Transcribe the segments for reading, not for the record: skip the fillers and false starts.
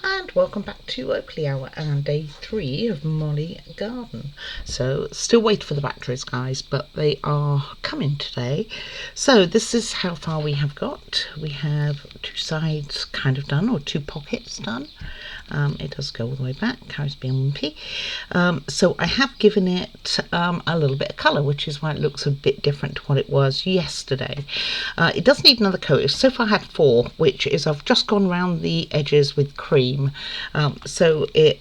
and welcome back to Oakley Hour and day 3 of Molly Garden. So still waiting for the batteries, guys, but they are coming today. So this is how far we have got. We have 2 sides kind of done, or 2 pockets done. It does go all the way back, carries being wimpy. So I have given it a little bit of colour, which is why it looks a bit different to what it was yesterday. It does need another coat. So far I had 4, which is I've just gone round the edges with cream, so it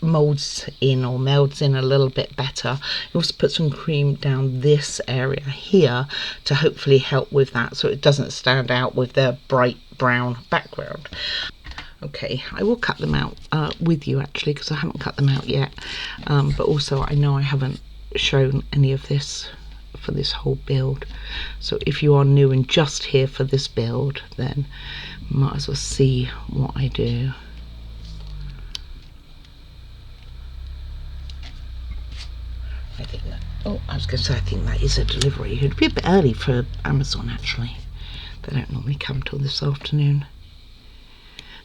molds in or melds in a little bit better. You also put some cream down this area here to hopefully help with that, so it doesn't stand out with the bright brown background. Okay, I will cut them out with you actually, because I haven't cut them out yet, but also I know I haven't shown any of this for this whole build, so if you are new and just here for this build, then might as well see what I do. I think that, oh, I was going to say, I think that is a delivery. It'd be a bit early for Amazon actually. They don't normally come till this afternoon.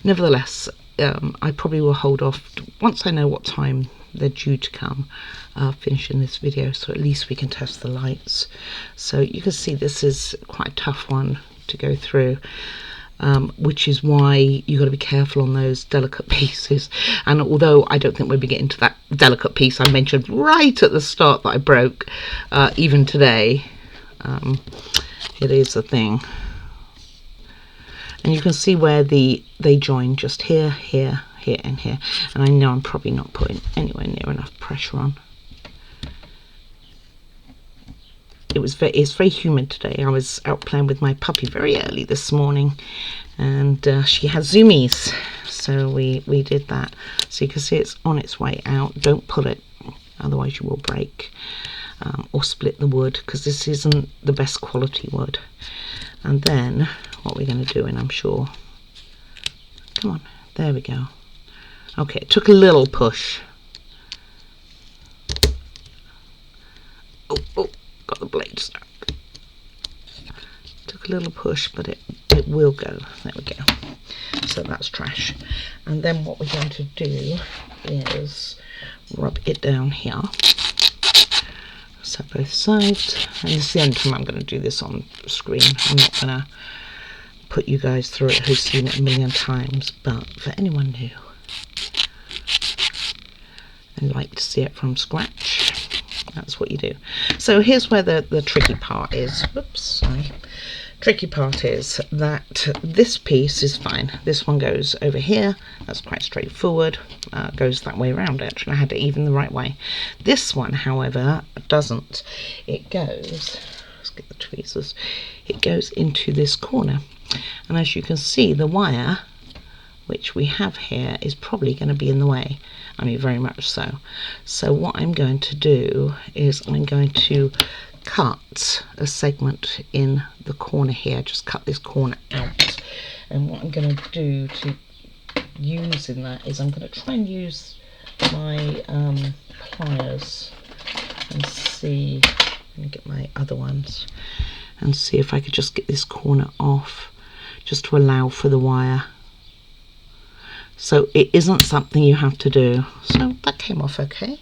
Nevertheless, I probably will hold off once I know what time they're due to come, finishing this video, so at least we can test the lights. So you can see this is quite a tough one to go through, which is why you've got to be careful on those delicate pieces. And although I don't think we'll be getting to that delicate piece I mentioned right at the start that I broke, even today, it is a thing. And you can see where they join, just here, here, here and here. And I know I'm probably not putting anywhere near enough pressure on. It's very humid today. I was out playing with my puppy very early this morning, and she has zoomies, so we did that. So you can see it's on its way out. Don't pull it, otherwise you will break, or split the wood, because this isn't the best quality wood. And then what we're going to do, and I'm sure, come on, there we go. Okay, it took a little push. Oh, got the blade stuck. Took a little push, but it will go. There we go. So that's trash. And then what we're going to do is rub it down here. So both sides. And this is the only time I'm going to do this on screen. I'm not going to put you guys through it who's seen it a million times, but for anyone new and like to see it from scratch, that's what you do. So here's where the tricky part is. Whoops, sorry. Tricky part is that this piece is fine. This one goes over here. That's quite straightforward. Goes that way around actually. I had it even the right way. This one, however, doesn't. It goes, let's get the tweezers. It goes into this corner. And as you can see, the wire which we have here is probably going to be in the way. I mean, very much so. So what I'm going to do is I'm going to cut a segment in the corner here, just cut this corner out. And what I'm going to do to use in that is I'm going to try and use my pliers and see, let me get my other ones, and see if I could just get this corner off, just to allow for the wire. So it isn't something you have to do. So that came off okay.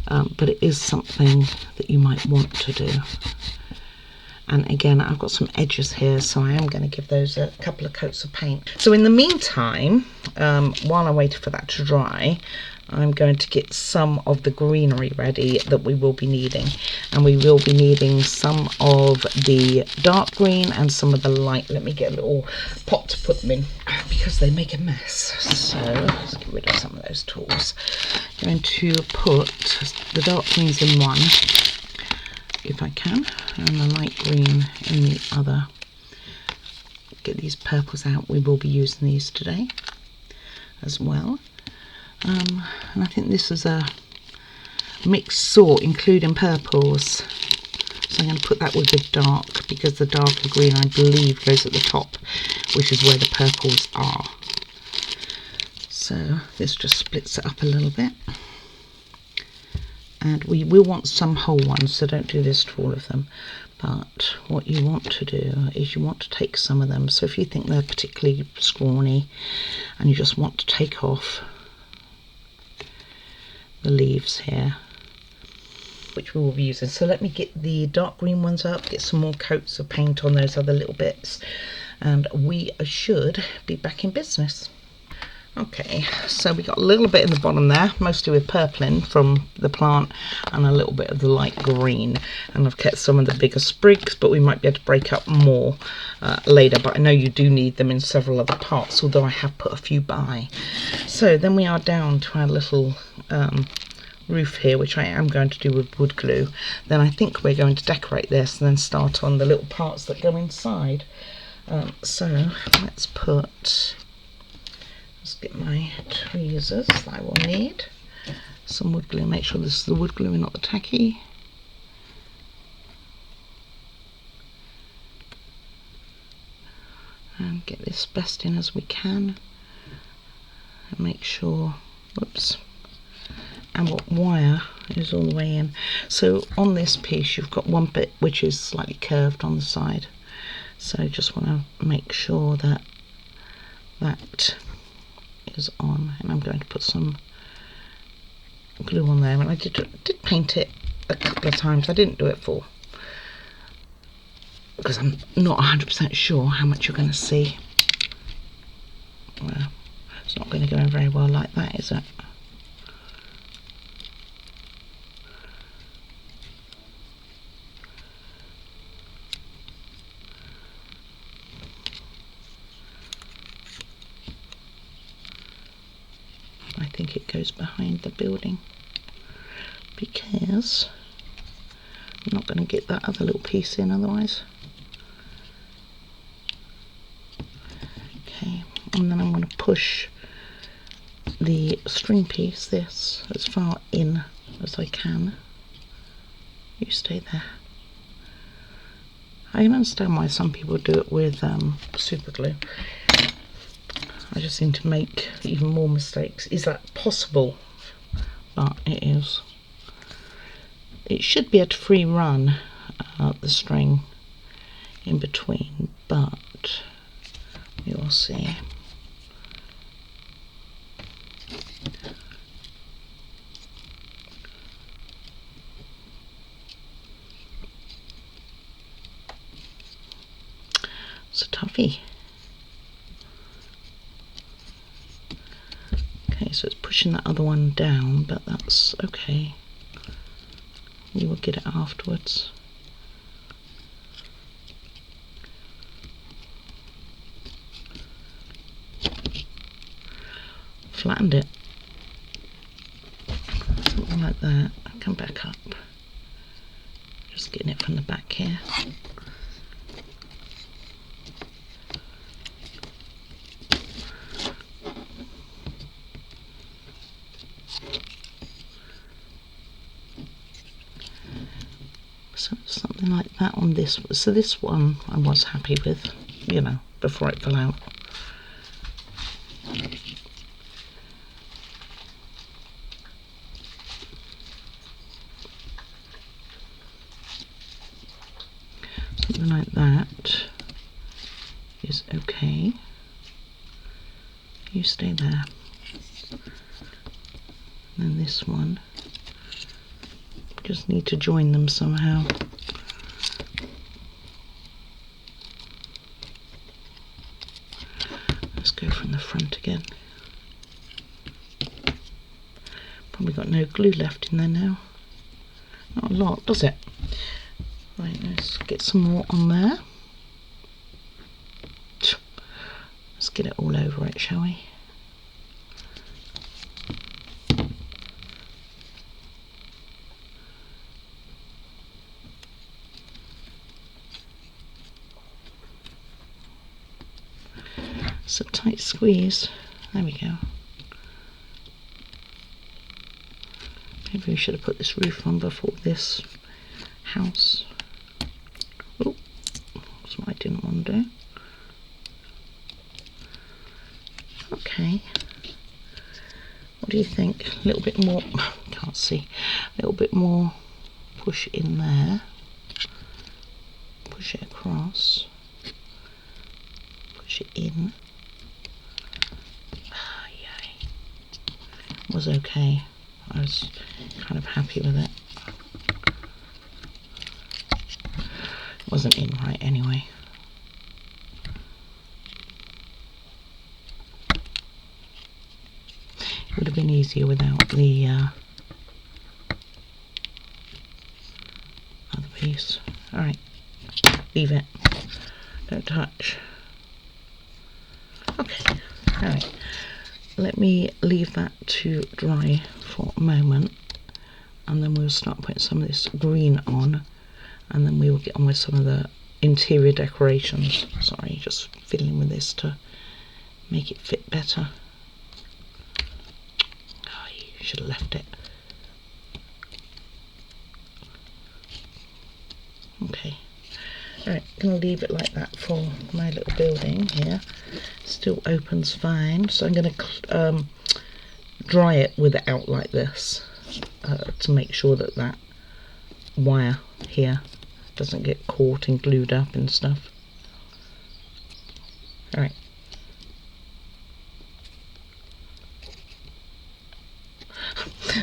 But it is something that you might want to do. And again, I've got some edges here, so I am going to give those a couple of coats of paint. So in the meantime, while I wait for that to dry, I'm going to get some of the greenery ready that we will be needing. And we will be needing some of the dark green and some of the light. Let me get a little pot to put them in, because they make a mess. So let's get rid of some of those tools. I'm going to put the dark greens in one, if I can, and the light green in the other. Get these purples out. We will be using these today as well. And I think this is a mixed sort, including purples. So I'm going to put that with the dark, because the darker green, I believe, goes at the top, which is where the purples are. So this just splits it up a little bit. And we will want some whole ones, so don't do this to all of them. But what you want to do is you want to take some of them. So if you think they're particularly scrawny and you just want to take off the leaves here, which we will be using. So let me get the dark green ones up, get some more coats of paint on those other little bits, and we should be back in business. Okay, so we got a little bit in the bottom there, mostly with purpling from the plant and a little bit of the light green, and I've kept some of the bigger sprigs, but we might be able to break up more later, but I know you do need them in several other parts, although I have put a few by. So then we are down to our little roof here, which I am going to do with wood glue. Then I think we're going to decorate this and then start on the little parts that go inside. So let's get my tweezers that I will need. Some wood glue, make sure this is the wood glue and not the tacky. And get this best in as we can. And make sure, whoops, and what wire is all the way in. So on this piece you've got one bit which is slightly curved on the side. So just want to make sure that that is on, and I'm going to put some glue on there. And I did paint it a couple of times. I didn't do it full because I'm not 100% sure how much you're going to see. Well, it's not going to go in very well like that, is it? I think it goes behind the building because I'm not going to get that other little piece in otherwise. Okay, and then I'm going to push the string piece, this, as far in as I can. You stay there. I can understand why some people do it with super glue. I just seem to make even more mistakes. Is that possible? But it is. It should be able to free run the string in between, but we will see. It's a toughie. Okay, so it's pushing that other one down, but that's okay. We will get it afterwards. Flattened it. Something like that. Come back up. Just getting it from the back here. So something like that on this. So this one I was happy with, you know, before it fell out. Something like that is okay. You stay there. And then this one, just need to join them somehow. Let's go from the front again. Probably got no glue left in there now. Not a lot, does it? Right, let's get some more on there. Let's get it all over it, shall we? It's a tight squeeze. There we go. Maybe we should have put this roof on before this house. Oh, that's what I didn't want to do. Okay. What do you think? A little bit more. God, can't see. A little bit more push in there, push it across, push it in. Was okay. I was kind of happy with it. It wasn't in right anyway. It would have been easier without the other piece. Alright, leave it. Don't touch. Okay, alright. Let me leave that to dry for a moment, and then we'll start putting some of this green on, and then we will get on with some of the interior decorations. Sorry, just fiddling with this to make it fit better. Oh, you should have left it. Okay. Alright, gonna leave it like that for my little building here. Still opens fine, so I'm gonna dry it with it out like this to make sure that that wire here doesn't get caught and glued up and stuff. Alright.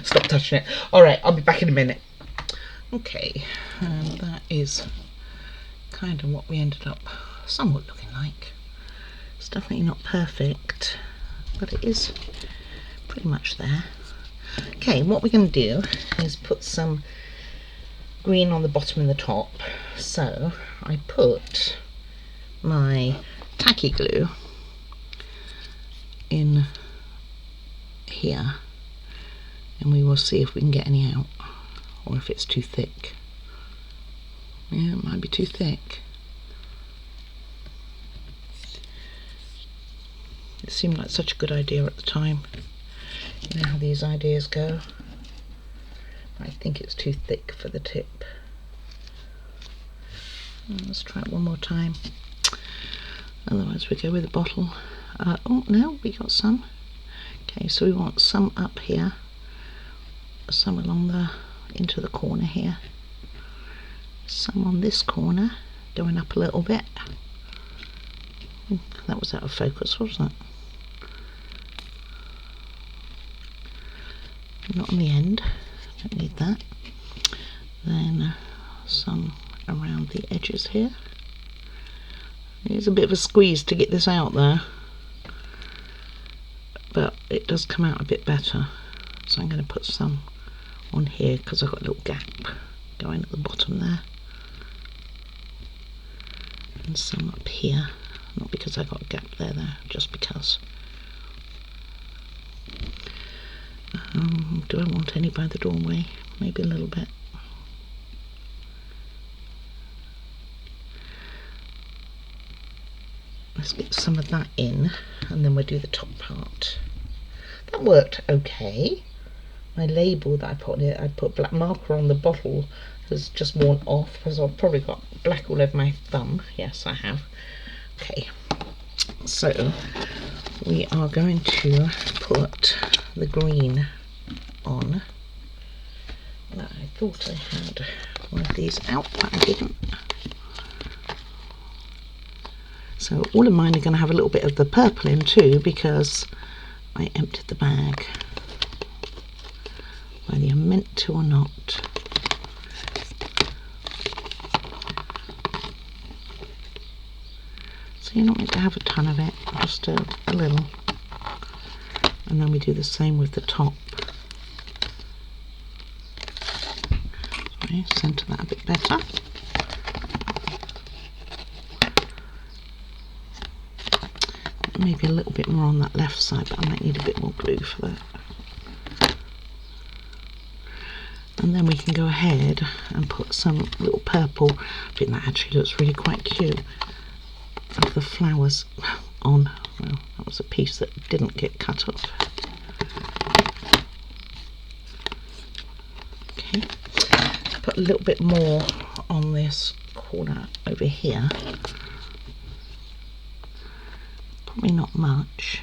Stop touching it. Alright, I'll be back in a minute. Okay, and that is kind of what we ended up somewhat looking like. It's definitely not perfect, but it is pretty much there. Okay, what we're going to do is put some green on the bottom and the top. So I put my tacky glue in here, and we will see if we can get any out, or if it's too thick. Yeah, it might be too thick. It seemed like such a good idea at the time. You know how these ideas go. I think it's too thick for the tip. Let's try it one more time. Otherwise we go with the bottle. Oh no, we got some. Okay, so we want some up here, some along the into the corner here, some on this corner going up a little bit. That was out of focus, wasn't it? Not on the end, don't need that. Then some around the edges here. It's a bit of a squeeze to get this out there, but it does come out a bit better. So I'm going to put some on here because I've got a little gap going at the bottom there, and some up here, not because I got a gap there, just because. Do I want any by the doorway? Maybe a little bit. Let's get some of that in, and then we'll do the top part. That worked okay. My label that I put on it, I put black marker on the bottle, has just worn off because I've probably got black all over my thumb. Yes, I have. Okay, so we are going to put the green on. Now, I thought I had one of these out, but I didn't. So all of mine are going to have a little bit of the purple in too, because I emptied the bag, whether you're meant to or not. So you're not meant to have a ton of it, just a little. And then we do the same with the top. Sorry, centre that a bit better. Maybe a little bit more on that left side, but I might need a bit more glue for that. And then we can go ahead and put some little purple, I think that actually looks really quite cute, of the flowers on. Well, that was a piece that didn't get cut off. Okay, put a little bit more on this corner over here. Probably not much,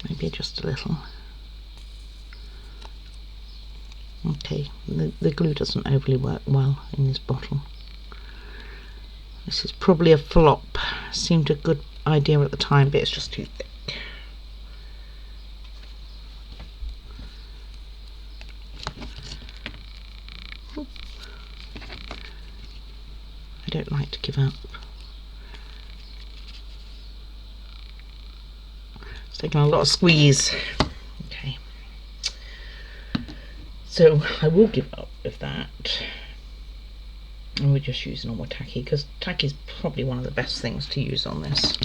maybe just a little. Okay, the glue doesn't overly work well in this bottle. This is probably a flop. Seemed a good idea at the time, but it's just too thick. I don't like to give up. It's taking a lot of squeeze. Okay. So I will give up with that. And we're just using normal tacky, because tacky is probably one of the best things to use on this,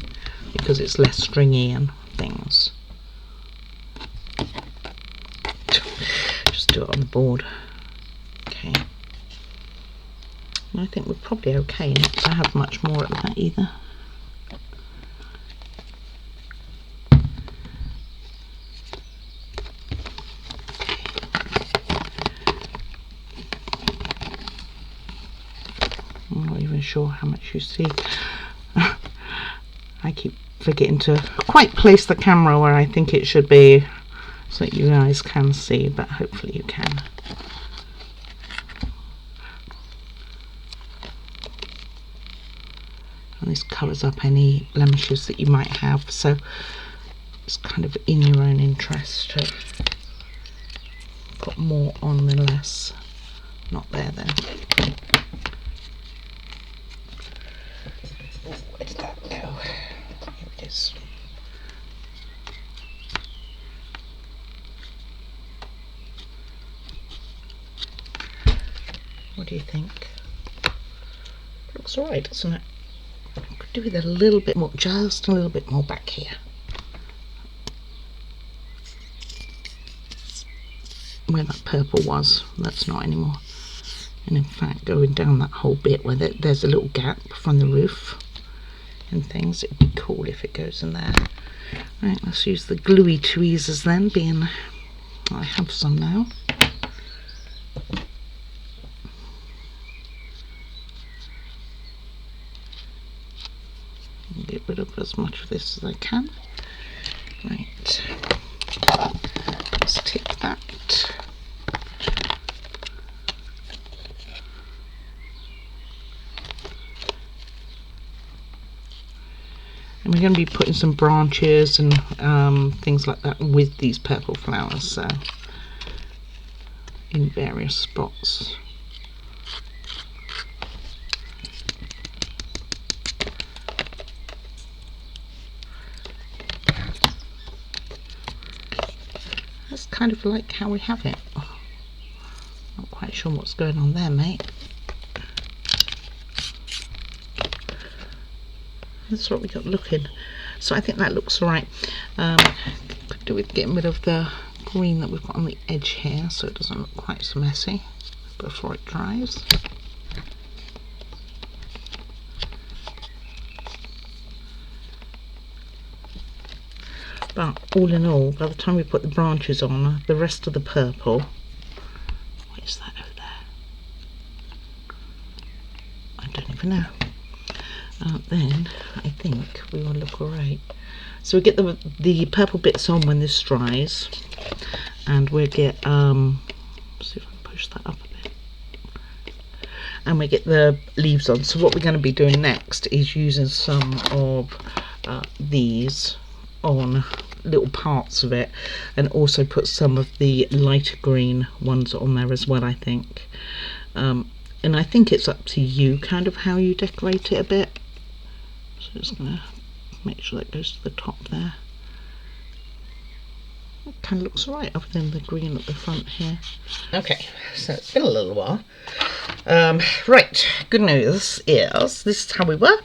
because it's less stringy and things. Just do it on the board. Okay. I think we're probably okay, not to have much more of that either. I'm not even sure how much you see. I keep forgetting to quite place the camera where I think it should be so that you guys can see, but hopefully you can. And this covers up any blemishes that you might have, so it's kind of in your own interest to put more on than less. Not there then. Where did that go? Here it is. What do you think? Looks alright, doesn't it? Could do with a little bit more, just a little bit more back here. Where that purple was, that's not anymore. And in fact, going down that whole bit where there's a little gap from the roof and things, it'd be cool if it goes in there. Right, let's use the gluey tweezers then, being I have some now. Get rid of as much of this as I can. Right, let's tip that. And we're going to be putting some branches and things like that with these purple flowers, so in various spots. That's kind of like how we have it. Oh, not quite sure what's going on there, mate. That's what we got looking. So I think that looks alright. Could do with getting rid of the green that we've got on the edge here, so it doesn't look quite so messy before it dries. But all in all, by the time we put the branches on, the rest of the purple, what is that over there? I don't even know. Then I think we will look alright. So we get the purple bits on when this dries, and we'll get see if I can push that up a bit, and we get the leaves on. So what we're going to be doing next is using some of these on little parts of it, and also put some of the lighter green ones on there as well, I think. And I think it's up to you kind of how you decorate it a bit. So just going to make sure that goes to the top there. It kind of looks alright, other than the green at the front here. Okay, so it's been a little while. Right, good news is this is how we were,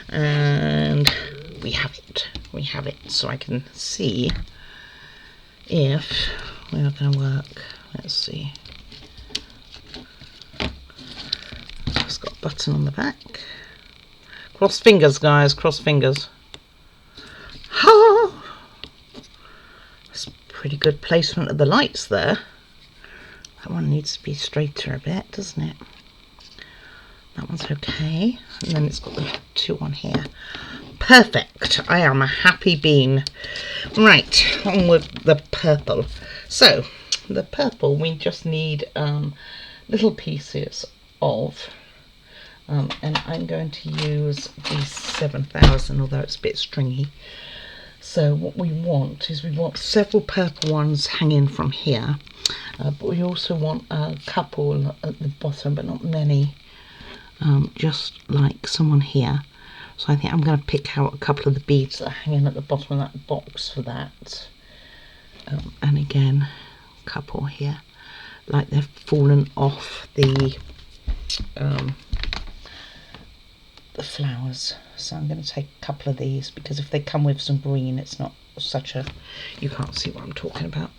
and we have it. We have it, so I can see if we're going to work. Let's see. It's got a button on the back. Cross fingers, guys, cross fingers. Ha! That's pretty good placement of the lights there. That one needs to be straighter a bit, doesn't it? That one's okay. And then it's got the two on here. Perfect. I am a happy bean. Right, on with the purple. So, the purple, we just need little pieces of, and I'm going to use the 7000, although it's a bit stringy. So what we want is we want several purple ones hanging from here, but we also want a couple at the bottom, but not many, just like someone here. So I think I'm going to pick out a couple of the beads that are hanging at the bottom of that box for that. And again, a couple here, like they've fallen off the flowers. So I'm going to take a couple of these, because if they come with some green, it's not such a, you can't see what I'm talking about.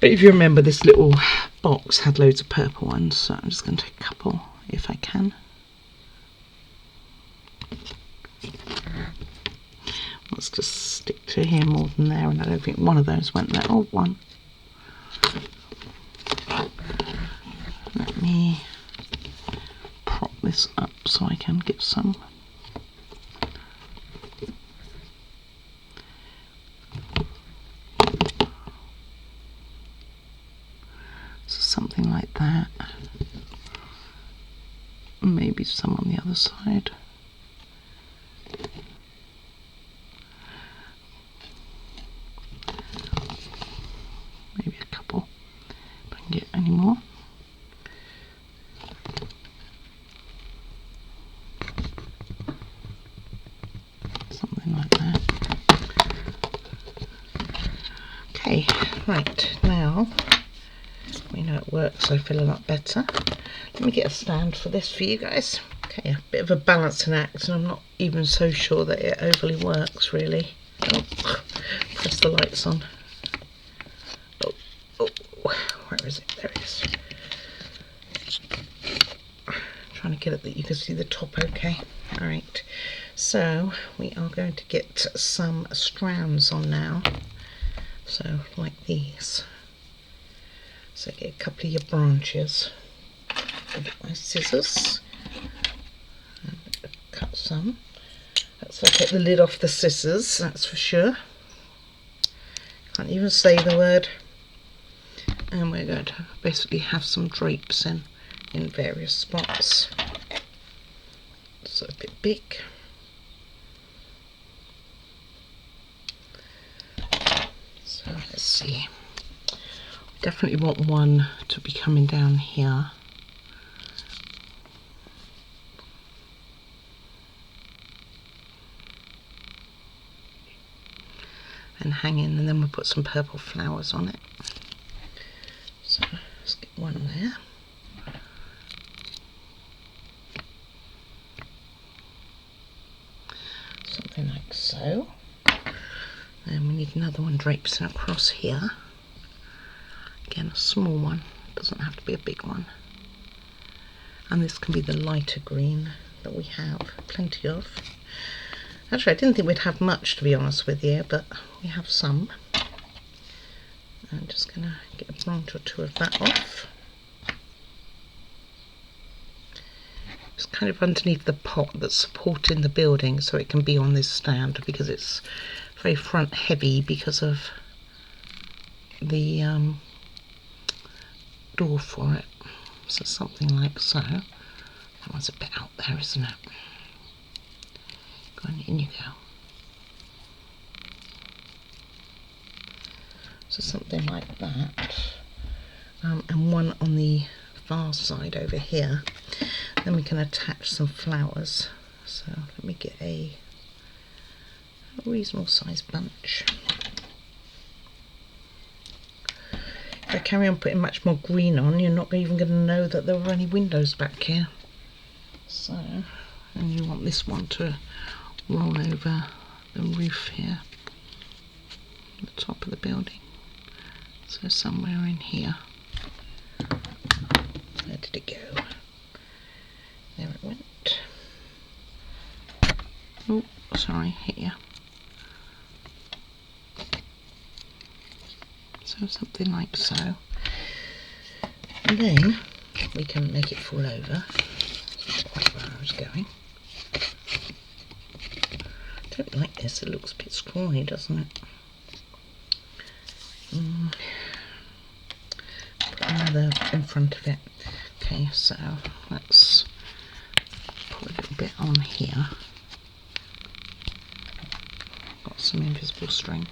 But if you remember, this little box had loads of purple ones, so I'm just going to take a couple if I can. Let's just stick to here more than there, and I don't think one of those went there. Oh, one. Let me prop this up so I can get some. So something like that. Maybe some on the other side. Maybe a couple, if I can get any more. Something like that. Okay, right, now we know it works, I feel a lot better. Let me get a stand for this for you guys. Okay, a bit of a balancing act, and I'm not even so sure that it overly works, really. Oh, press the lights on. Oh, where is it? There it is. Trying to get it that you can see the top okay. Alright, so we are going to get some strands on now. So, like these. So get a couple of your branches. I'll get my scissors and cut some. So I'll take the lid off the scissors, that's for sure. Can't even say the word. And we're going to basically have some drapes in various spots. So a bit big. So let's see. Definitely want one to be coming down here. And hanging, and then we'll put some purple flowers on it. So let's get one there. Something like so. Then we need another one drapes across here. Again, a small one, doesn't have to be a big one. And this can be the lighter green that we have plenty of. Actually, I didn't think we'd have much, to be honest with you, but we have some. I'm just going to get a branch or two of that off. It's kind of underneath the pot that's supporting the building, so it can be on this stand, because it's very front heavy because of the door for it. So something like so. That one's a bit out there, isn't it? Go on, in you go. So something like that. And one on the far side over here. Then we can attach some flowers. So let me get a reasonable sized bunch. If I carry on putting much more green on, you're not even going to know that there were any windows back here. So, and you want this one to roll over the roof here, the top of the building. So somewhere in here. Where did it go? There it went. Oh, sorry, hit you. So something like so. And then we can make it fall over. That's not quite where I was going. I don't like this, it looks a bit scrawny, doesn't it? in front of it. Okay, so let's put a little bit on here. Got some invisible string,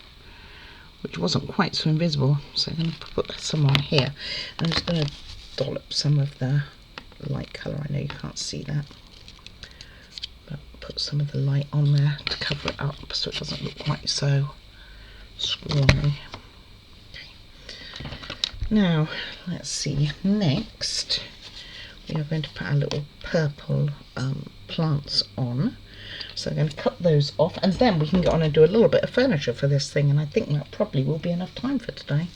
which wasn't quite so invisible, so I'm going to put some on here. I'm just going to dollop some of the light colour. I know you can't see that, but put some of the light on there to cover it up so it doesn't look quite so scrawny. Okay. Now let's see, next we are going to put our little purple plants on. So I'm going to cut those off, and then we can go on and do a little bit of furniture for this thing, and I think that probably will be enough time for today.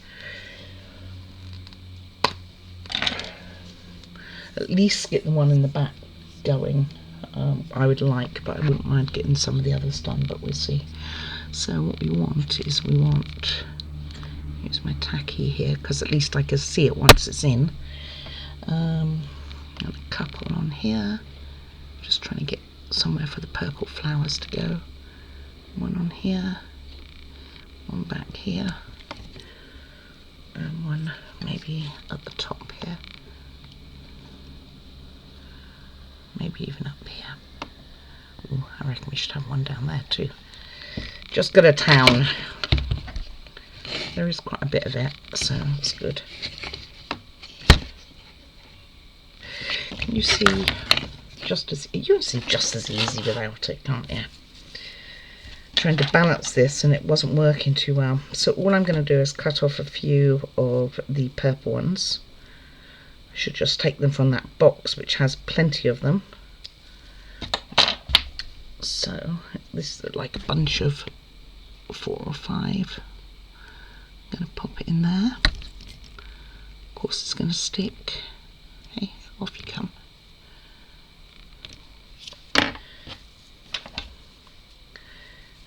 At least get the one in the back going. I would like, but I wouldn't mind getting some of the others done, but we'll see. So what we want is, use my tacky here, because at least I can see it once it's in. And a couple on here. Just trying to get somewhere for the purple flowers to go. One on here, one back here, and one maybe at the top here, maybe even up here. Ooh, I reckon we should have one down there too. Just got a town. There is quite a bit of it, so that's good. Can you see? You can see just as easy without it, can't you? Trying to balance this and it wasn't working too well. So all I'm going to do is cut off a few of the purple ones. I should just take them from that box, which has plenty of them. So this is like a bunch of 4 or 5. I'm going to pop it in there. Of course it's going to stick. Okay, off you come.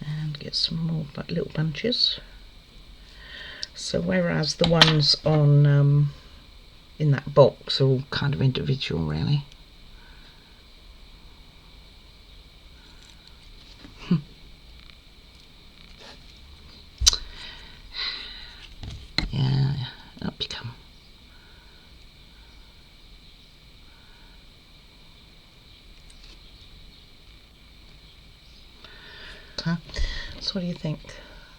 And get some more little bunches. So whereas the ones on in that box are all kind of individual, really. Yeah, up you come. So what do you think?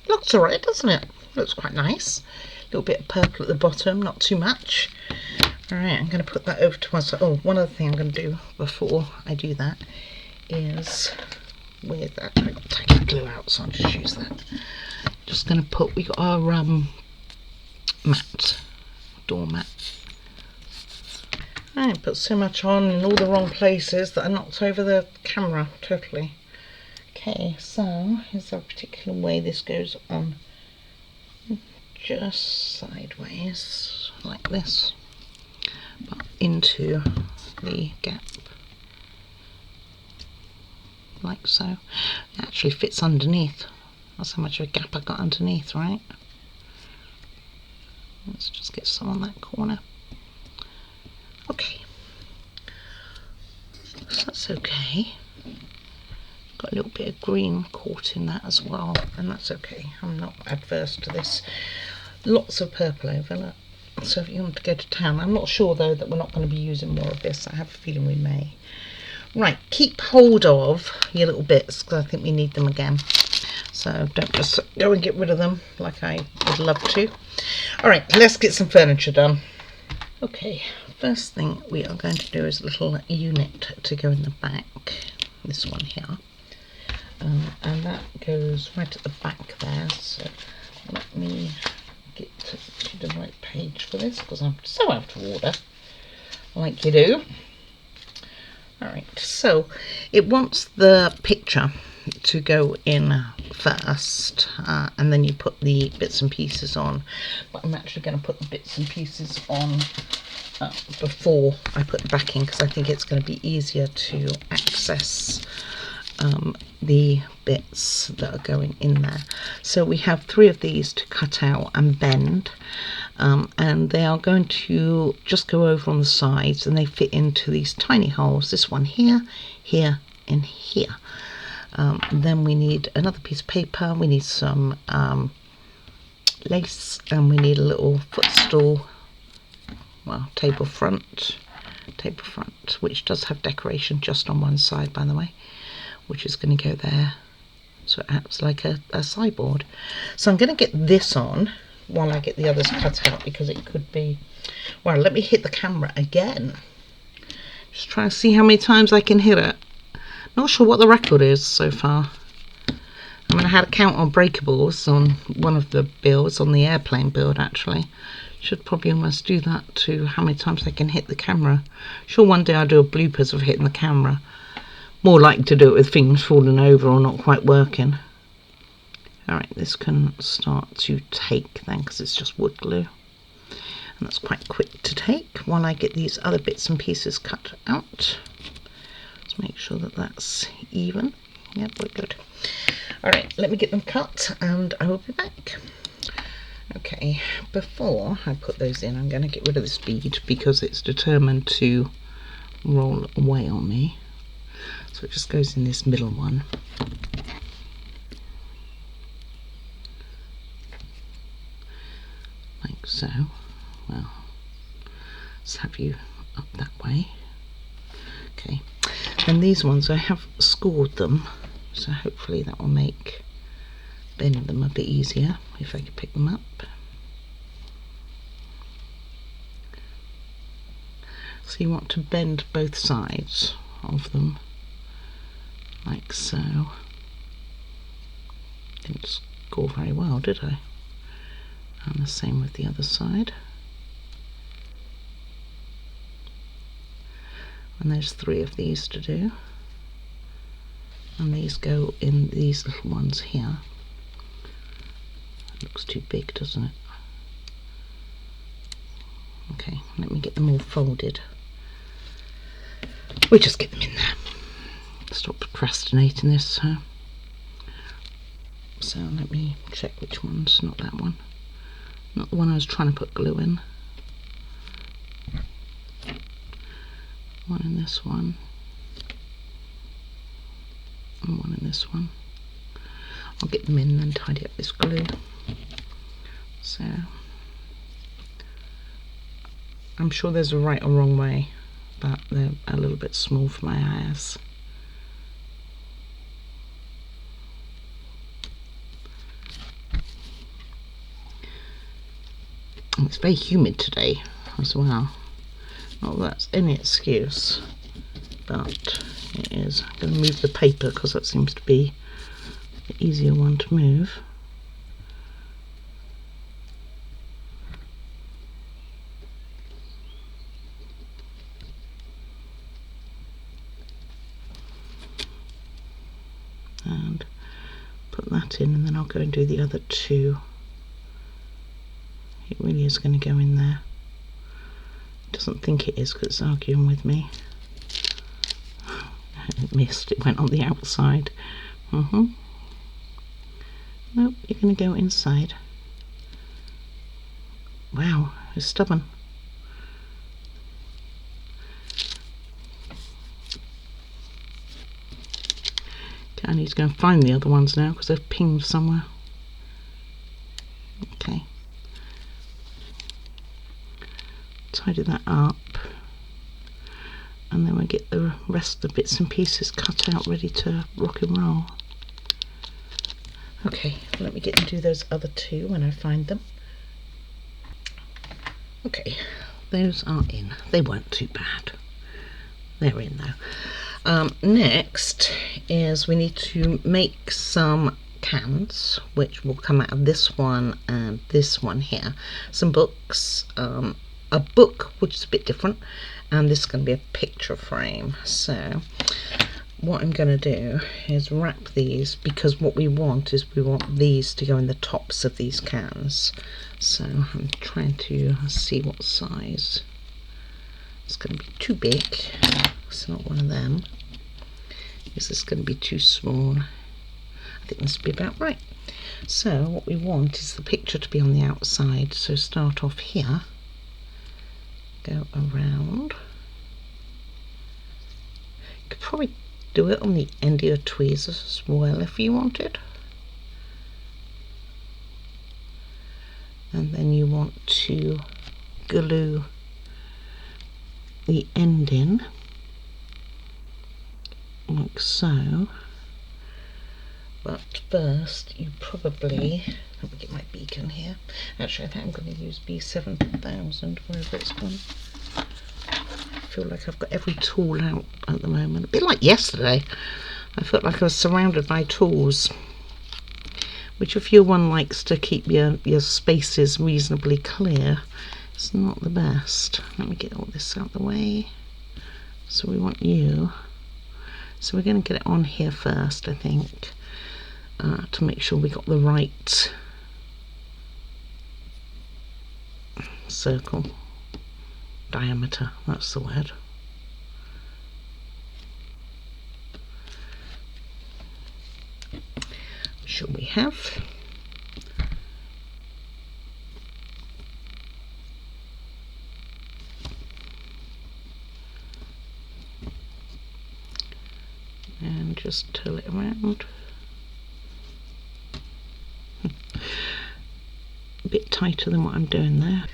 Looks alright, doesn't it? Looks quite nice. A little bit of purple at the bottom, not too much. Alright, I'm going to put that over to one side. Oh, one other thing I'm going to do before I do that is with that. I've got to take the glue out, so I'll just use that. Just going to put, we got our mat, door mat. I put so much on in all the wrong places that I knocked over the camera totally. Okay, so is there a particular way this goes on? Just sideways, like this, but into the gap, like so. It actually fits underneath. That's how much of a gap I got underneath, right? Let's just get some on that corner. Okay, so that's okay. Got a little bit of green caught in that as well, and that's okay. I'm not adverse to this. Lots of purple over, look. So if you want to go to town, I'm not sure though that we're not going to be using more of this. I have a feeling we may. Right, keep hold of your little bits because I think we need them again. So don't just go and get rid of them like I would love to. Alright, let's get some furniture done. Okay, first thing we are going to do is a little unit to go in the back. This one here. And that goes right at the back there, so let me get to the right page for this because I'm so out of order, like you do. Alright, so it wants the picture to go in first, and then you put the bits and pieces on, but I'm actually going to put the bits and pieces on before I put the back in because I think it's going to be easier to access the bits that are going in there. So we have 3 of these to cut out and bend, and they are going to just go over on the sides, and they fit into these tiny holes. This one here, here and here. Then we need another piece of paper, we need some lace, and we need a little footstool well, table front, which does have decoration just on one side, by the way, which is going to go there, so it acts like a sideboard. So I'm going to get this on while I get the others cut out, because it could be, well, let me hit the camera again, just try and see how many times I can hit it. Not sure what the record is so far. I mean, I had a count on breakables on one of the builds, on the airplane build actually. Should probably almost do that to how many times I can hit the camera. Sure, one day I'll do a bloopers of hitting the camera. More likely to do it with things falling over or not quite working. Alright, this can start to take then, because it's just wood glue. And that's quite quick to take while I get these other bits and pieces cut out. Let's make sure that that's even. Yep, we're good. Alright, let me get them cut and I will be back. Okay, before I put those in, I'm going to get rid of this bead because it's determined to roll away on me. So it just goes in this middle one. Like so. Well, let's have you up that way. Okay, and these ones I have scored them, so hopefully that will make bending them a bit easier if I can pick them up. So you want to bend both sides of them like so. Didn't score very well, did I? And the same with the other side. And there's 3 of these to do. And these go in these little ones here. It looks too big, doesn't it? Okay, let me get them all folded. We'll just get them in there. Stop procrastinating this. So let me check which one's not that one. Not the one I was trying to put glue in. One in this one. And one in this one. I'll get them in and then tidy up this glue. So I'm sure there's a right or wrong way, but they're a little bit small for my eyes. And it's very humid today as well. Not that that's any excuse, but it is. I'm going to move the paper because that seems to be the easier one to move. And put that in, and then I'll go and do the other 2. It really is going to go in there. It doesn't think it is because it's arguing with me. It missed, it went on the outside. Nope, you're going to go inside. Wow, it's stubborn. Okay, I need to go and find the other ones now because they've pinged somewhere. Okay. Tidy that up. And then we'll get the rest of the bits and pieces cut out, ready to rock and roll. Okay, let me get and do those other 2 when I find them. Okay, those are in. They weren't too bad. They're in though. Next is we need to make some cans, which will come out of this one and this one here. Some books, a book which is a bit different, and this is going to be a picture frame. So what I'm going to do is wrap these, because what we want is we want these to go in the tops of these cans. So I'm trying to see what size. It's going to be too big. It's not one of them. This is going to be too small. I think this will be about right. So what we want is the picture to be on the outside. So start off here. Go around. You could probably do it on the end of your tweezers as well if you wanted. And then you want to glue the end in like so, but first you probably, let me get my beacon here. Actually, I think I'm going to use B7000, wherever it's gone. I feel like I've got every tool out at the moment, a bit like yesterday. I felt like I was surrounded by tools, which if you're one likes to keep your spaces reasonably clear, it's not the best. Let me get all this out the way. So we want you. So we're going to get it on here first, I think, to make sure we got the right circle diameter. That's the word. Sure we have. And just turn it around. A bit tighter than what I'm doing there.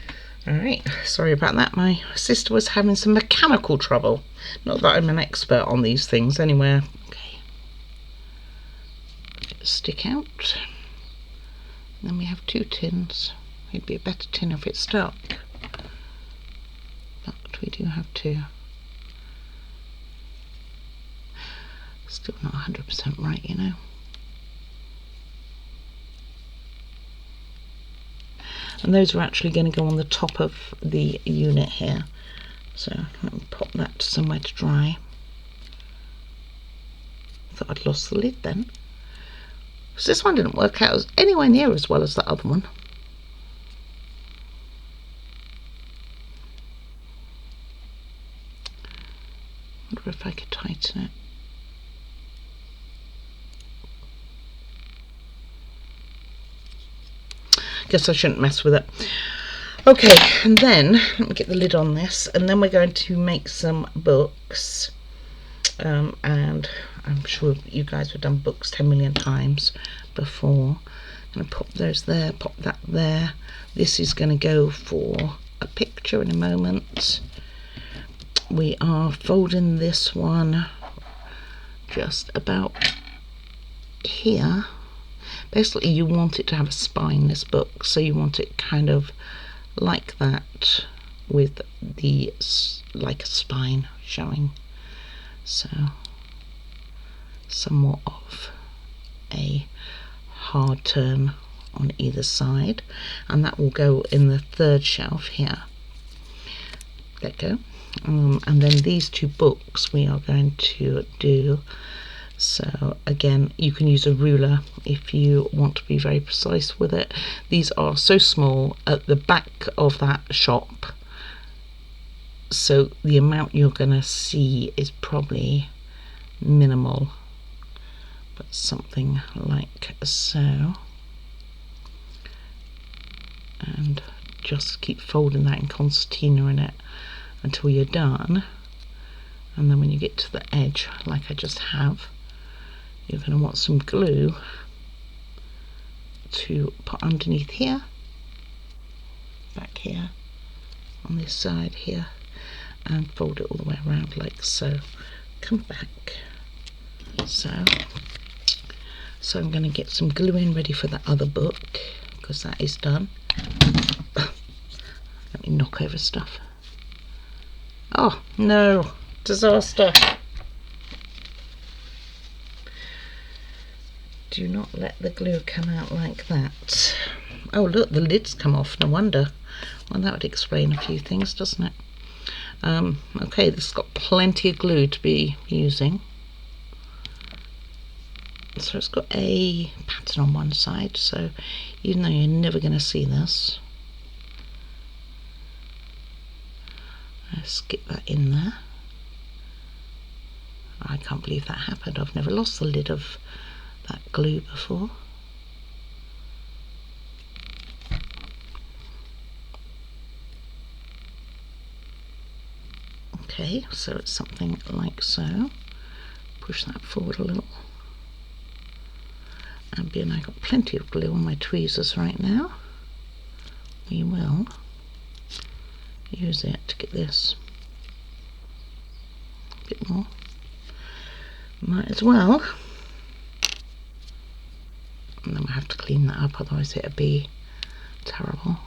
Alright, sorry about that. My sister was having some mechanical trouble. Not that I'm an expert on these things anyway. Okay. Let it stick out. And then we have 2 tins. It'd be a better tin if it stuck. But we do have 2. Still not 100% right, you know. And those are actually going to go on the top of the unit here. So let me pop that somewhere to dry. Thought I'd lost the lid then. So this one didn't work out anywhere near as well as the other one. Wonder if I could tighten it. Guess I shouldn't mess with it. Okay, and then let me get the lid on this, and then we're going to make some books. And I'm sure you guys have done books 10 million times before. I'm going to pop those there, pop that there. This is going to go for a picture in a moment. We are folding this one just about here. Basically you want it to have a spine, this book, so you want it kind of like that, with the like a spine showing, so somewhat of a hard turn on either side, and that will go in the 3rd shelf here. Let go. And then these 2 books we are going to do. So again, you can use a ruler if you want to be very precise with it. These are so small at the back of that shop, so the amount you're going to see is probably minimal, but something like so. And just keep folding that in concertina in it until you're done, and then when you get to the edge, like I just have, you're going to want some glue to put underneath here, back here, on this side here, and fold it all the way around like so. Come back. So I'm going to get some glue in ready for the other book, because that is done. Let me knock over stuff. Oh no, disaster. Do not let the glue come out like that. Oh look, the lid's come off, no wonder. Well, that would explain a few things, doesn't it? Okay, this has got plenty of glue to be using. So it's got a pattern on one side, so even though you're never going to see this, let's get that in there. I can't believe that happened. I've never lost the lid of that glue before. Okay, so it's something like so. Push that forward a little. And being I've got plenty of glue on my tweezers right now, we will use it to get this bit more. Might as well. And then we'll have to clean that up, otherwise it'll be terrible.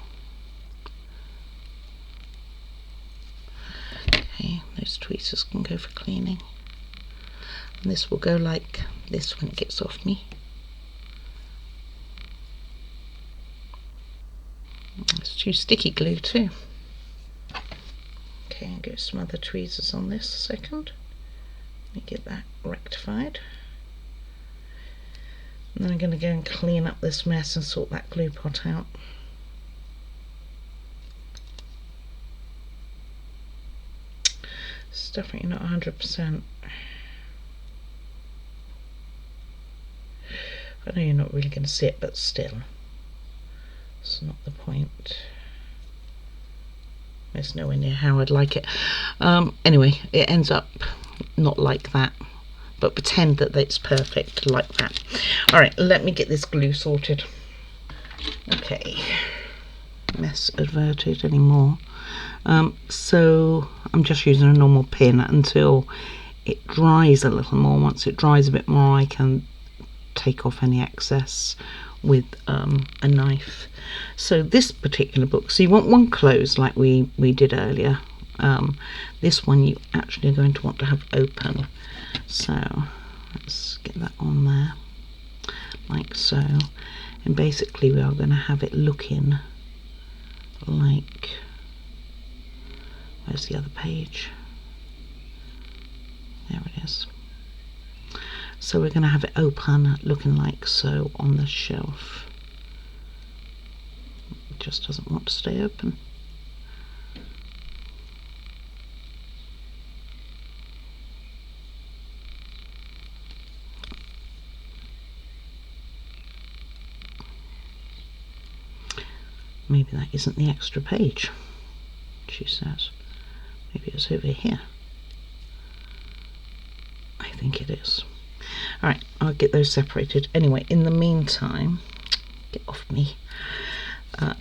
Okay, those tweezers can go for cleaning. And this will go like this when it gets off me. It's too sticky glue too. Okay, I'll get some other tweezers on this a second. Let me get that rectified. And then I'm going to go and clean up this mess and sort that glue pot out. It's definitely not 100%. I know you're not really going to see it, but still, it's not the point. It's nowhere near how I'd like it. Anyway, it ends up not like that, but pretend that it's perfect like that. Alright, let me get this glue sorted. Okay, mess averted anymore. So I'm just using a normal pin until it dries a little more. Once it dries a bit more, I can take off any excess with a knife. So this particular book, so you want one closed like we did earlier. This one you actually are going to want to have open. So let's get that on there like so, and basically we are going to have it looking like, where's the other page? There it is. So we're going to have it open looking like so on the shelf. It just doesn't want to stay open. Maybe that isn't the extra page, she says. Maybe it's over here. I think it is. Alright, I'll get those separated. Anyway, in the meantime, get off me.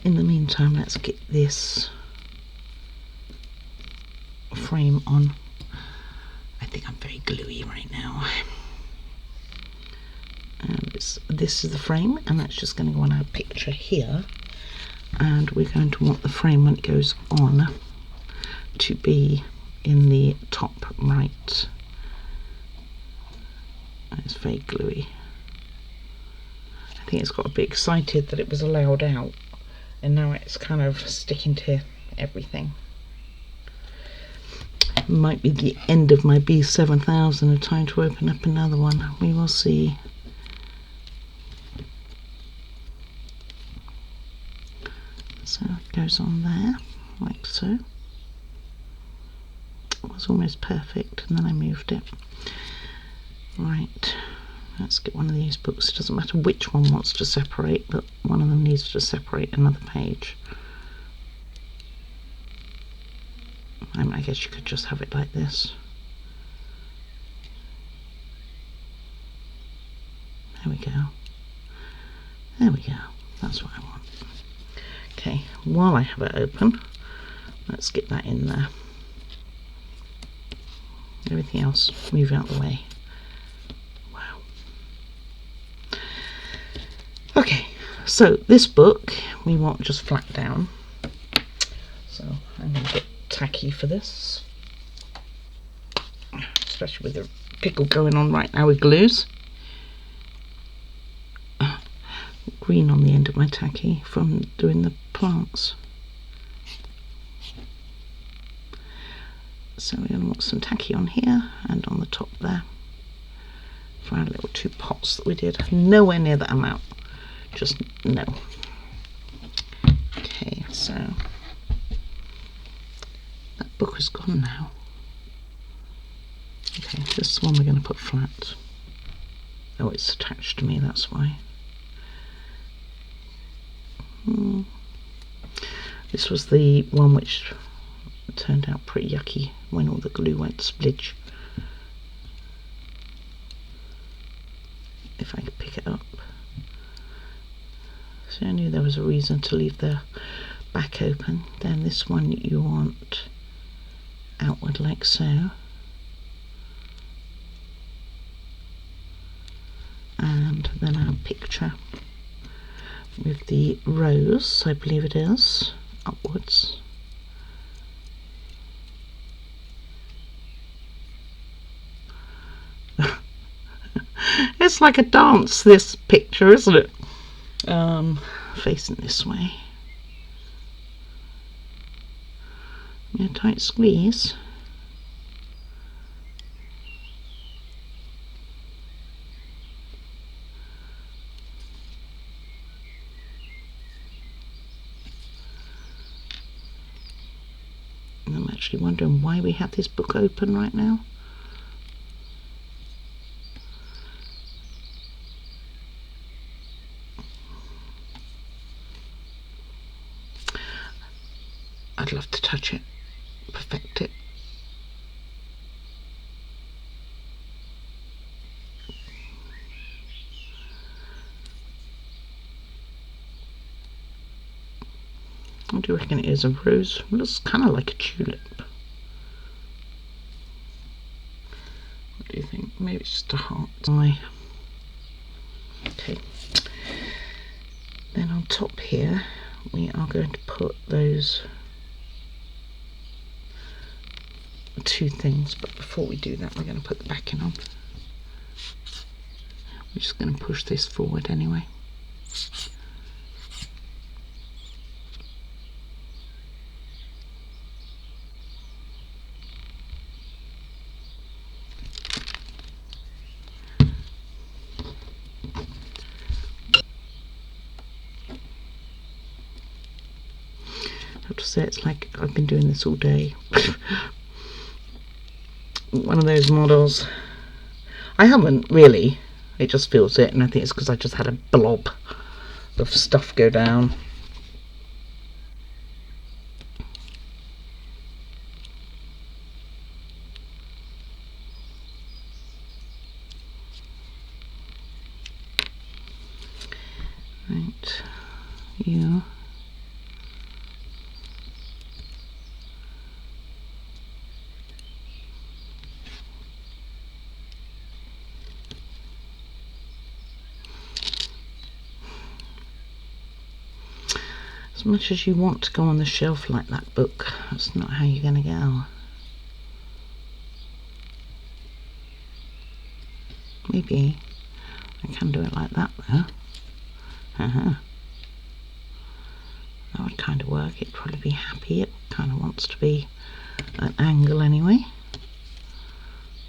In the meantime, let's get this frame on. I think I'm very gluey right now. And this is the frame, and that's just going to go on our picture here. And we're going to want the frame when it goes on to be in the top right. It's very gluey. I think it's got a bit excited that it was allowed out, and now it's kind of sticking to everything. Might be the end of my B7000 and time to open up another one. We will see. So it goes on there, like so. It was almost perfect, and then I moved it. Right, let's get one of these books. It doesn't matter which one wants to separate, but one of them needs to separate another page. I guess you could just have it like this. There we go. There we go. That's what I want. Okay, while I have it open, let's get that in there. Everything else, move out the way. Wow. Okay, so this book we want just flat down. So I'm going to get tacky for this, especially with the pickle going on right now with glues. Green on the end of my tacky from doing the plants. So we're going to want some tacky on here and on the top there for our little 2 pots that we did. Nowhere near that amount, just no. Okay, so that book is gone now. Okay, this is the one we're going to put flat. Oh, it's attached to me, that's why. This was the one which turned out pretty yucky when all the glue went splidge. If I could pick it up. So I knew there was a reason to leave the back open. Then this one you want outward like so. then our picture with the rose, I believe it is, upwards. It's like a dance, this picture, isn't it? Facing this way. Yeah, tight squeeze. And I'm actually wondering why we have this book open right now. I'd love to touch it, perfect it. What do you reckon it is? A rose? It looks kind of like a tulip. What do you think? Maybe it's just a heart. Okay. Then on top here, we are going to put those two things, but before we do that, we're going to put the backing on. We're just going to push this forward anyway. I have to say, it's like I've been doing this all day. One of those models. I haven't really, it just feels it, and I think it's because I just had a blob of stuff go down. Right, you. As much as you want to go on the shelf like that book, that's not how you're going to go. Maybe I can do it like that though. That would kind of work. It'd probably be happy. It kind of wants to be an angle anyway.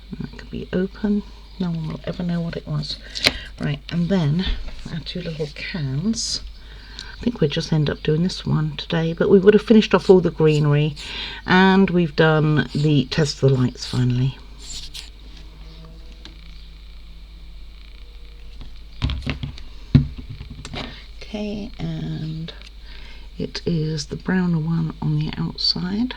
And that could be open. No one will ever know what it was. Right, and then our two little cans. I think we'll just end up doing this one today, but we would have finished off all the greenery, and we've done the test of the lights finally. Okay, and it is the browner one on the outside.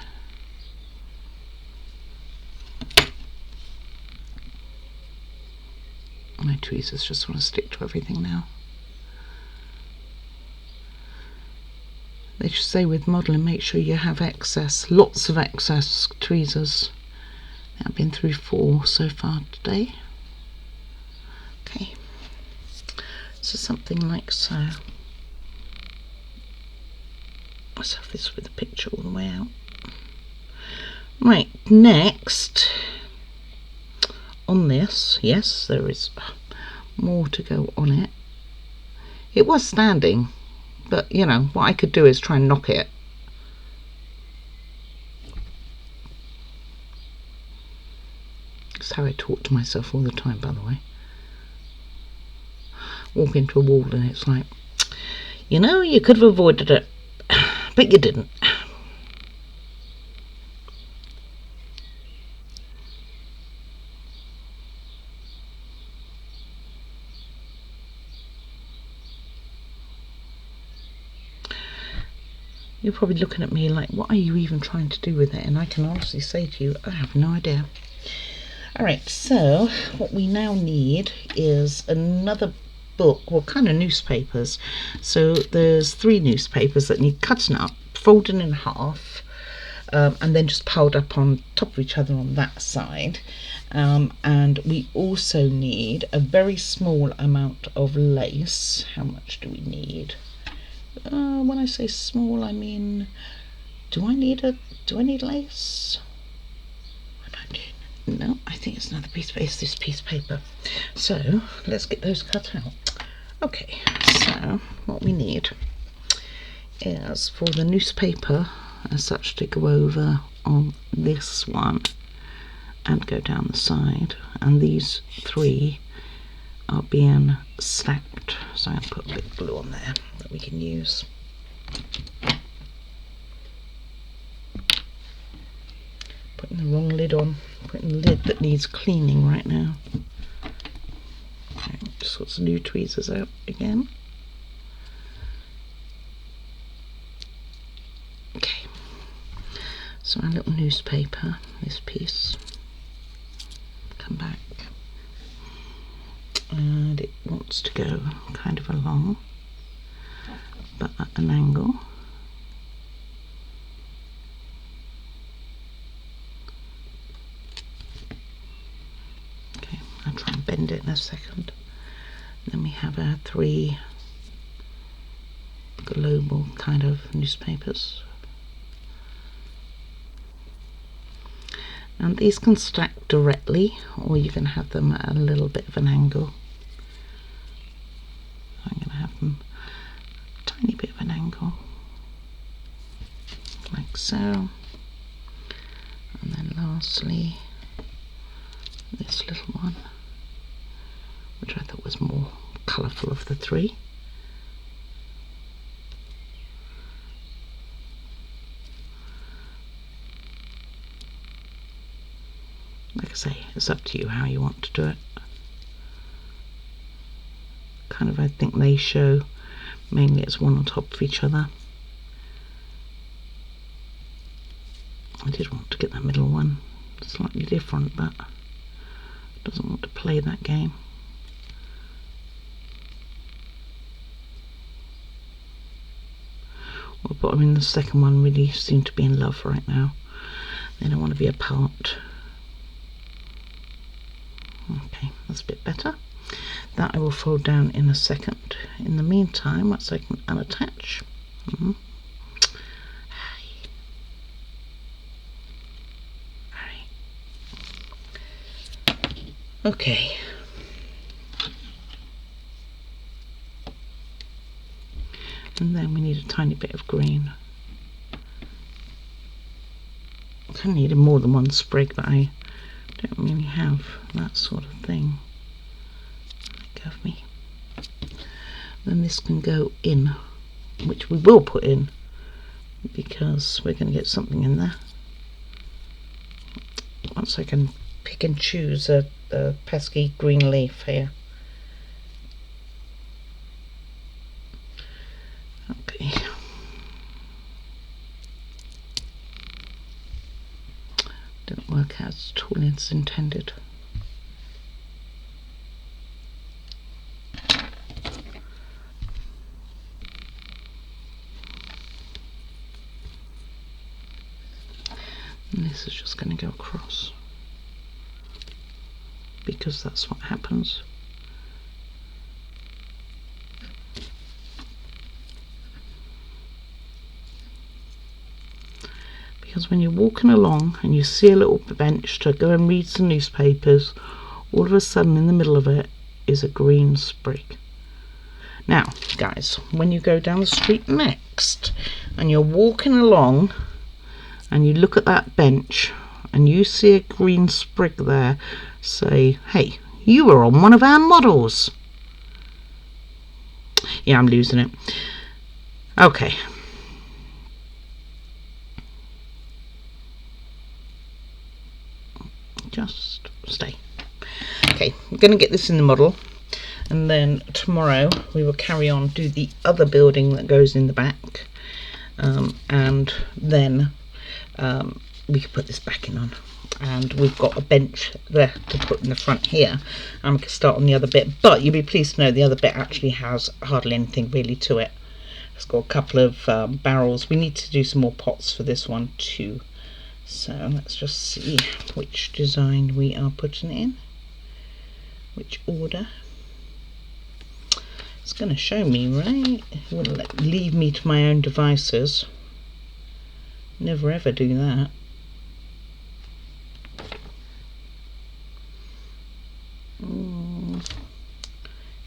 My tweezers just want to stick to everything now. They should say with modelling, make sure you have excess, lots of excess tweezers. I've been through 4 so far today. Okay, so something like so. Let's have this with the picture all the way out. Right, next on this, yes, there is more to go on it. It was standing, but you know, what I could do is try and knock it. That's how I talk to myself all the time, by the way. Walk into a wall and it's like, you know, you could have avoided it, but you didn't. You're probably looking at me like, what are you even trying to do with it? And I can honestly say to you, I have no idea. Alright, so what we now need is another book, well, kind of newspapers. So there's 3 newspapers that need cutting up, folding in half, and then just piled up on top of each other on that side. And we also need a very small amount of lace. How much do we need? When I say small, I mean, do I need lace? No, I think it's another piece of paper. It's this piece of paper. So let's get those cut out. Okay, so what we need is for the newspaper as such to go over on this one and go down the side, and these three are being stacked, so I'm going to put a bit of glue on there that we can use. Putting the wrong lid on, putting the lid that needs cleaning right now. Okay, sort some new tweezers out again. Okay, so our little newspaper, this piece, come back, and it wants to go kind of along, but at an angle. Okay, I'll try and bend it in a second. Then we have our three global kind of newspapers. And these can stack directly, or you can have them at a little bit of an angle. I'm going to have them a tiny bit of an angle, like so. And then lastly, this little one, which I thought was more colourful of the three. Like I say, it's up to you how you want to do it. Kind of, I think they show mainly it's one on top of each other. I did want to get that middle one slightly different, but it doesn't want to play that game. Well, but I mean, the second one really seemed to be in love right now. They don't want to be apart. Okay, that's a bit better. That I will fold down in a second. In the meantime, let's I can unattach. Okay. And then we need a tiny bit of green. I kind of needed more than one sprig, but I don't really have that sort of thing. Give me. Then this can go in, which we will put in because we're going to get something in there. Once I can pick and choose a pesky green leaf here. Okay. Didn't work out at all as intended. And this is just going to go across, because that's what happens. Because when you're walking along and you see a little bench to go and read some newspapers, all of a sudden in the middle of it is a green sprig. Now guys, when you go down the street next and you're walking along and you look at that bench and you see a green sprig there, say, hey, you were on one of our models. Yeah, I'm losing it. Okay. Just stay. Okay, I'm going to get this in the model, and then tomorrow we will carry on, do the other building that goes in the back, and then we can put this back in on. And we've got a bench there to put in the front here, and we can start on the other bit. But you'll be pleased to know the other bit actually has hardly anything really to it. It's got a couple of barrels. We need to do some more pots for this one too. So let's just see which design we are putting in, which order. It's going to show me, right? It wouldn't leave me to my own devices. Never ever do that.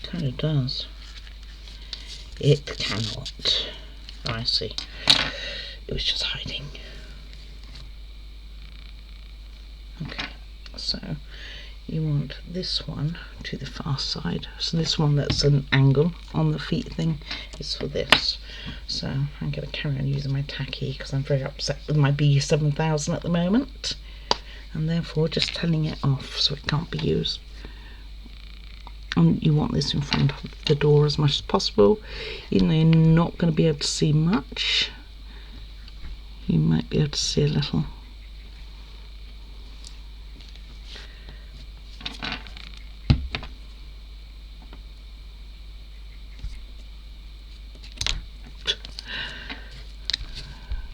Kind of does. It cannot. Oh, I see. It was just hiding. Okay, so you want this one to the far side. So this one that's an angle on the feet thing is for this. So I'm going to carry on using my tacky because I'm very upset with my B7000 at the moment, and therefore just telling it off so it can't be used. And you want this in front of the door as much as possible, even though you're not going to be able to see much. You might be able to see a little.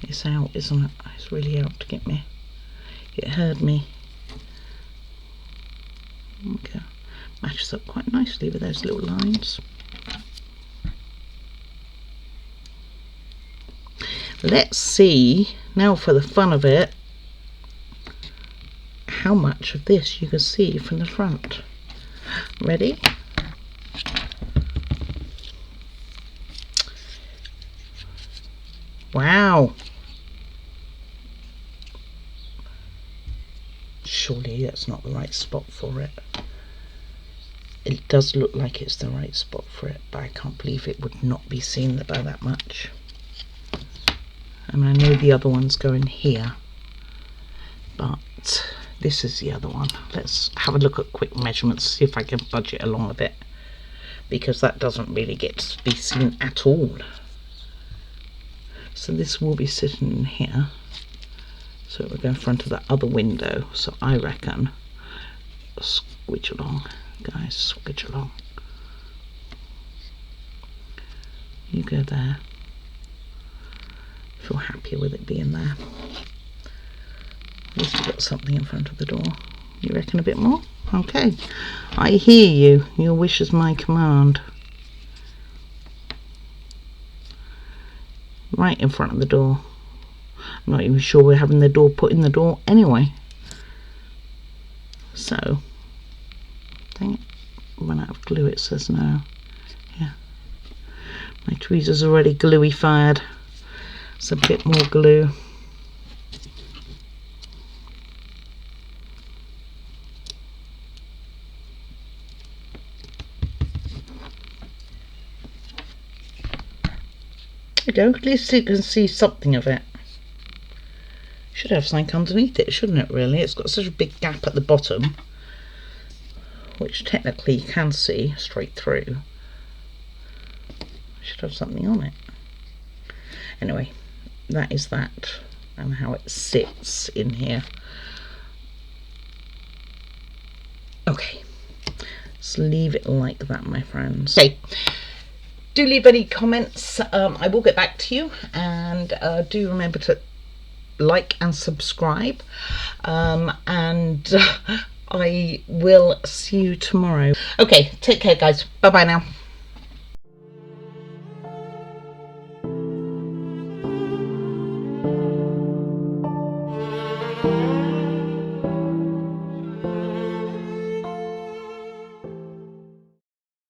It's out, isn't it? It's really out to get me. It heard me. Okay. Matches up quite nicely with those little lines. Let's see, now for the fun of it, how much of this you can see from the front. Ready? Wow! Surely that's not the right spot for it. It does look like it's the right spot for it, but I can't believe it would not be seen by that much. And I know the other one's going here, but this is the other one. Let's have a look at quick measurements, see if I can budge it along a bit, because that doesn't really get to be seen at all. So this will be sitting in here, so it will go in front of that other window. So I reckon, squidge along, guys, squidge along. You go there. Feel happier with it being there. At least we've got something in front of the door. You reckon a bit more? Okay. I hear you. Your wish is my command. Right in front of the door. I'm not even sure we're having the door put in the door anyway. So, dang it, run out of glue, it says no. Yeah. My tweezer's already gluey fired. It's a bit more glue. There you go, at least you can see something of it. Should have something underneath it, shouldn't it, really? It's got such a big gap at the bottom, which technically you can see straight through. Should have something on it. Anyway, that is that, and how it sits in here. Okay, let's leave it like that, my friends. Okay, do leave any comments. I will get back to you, and do remember to like and subscribe, and I will see you tomorrow. Okay, take care, guys. Bye bye now.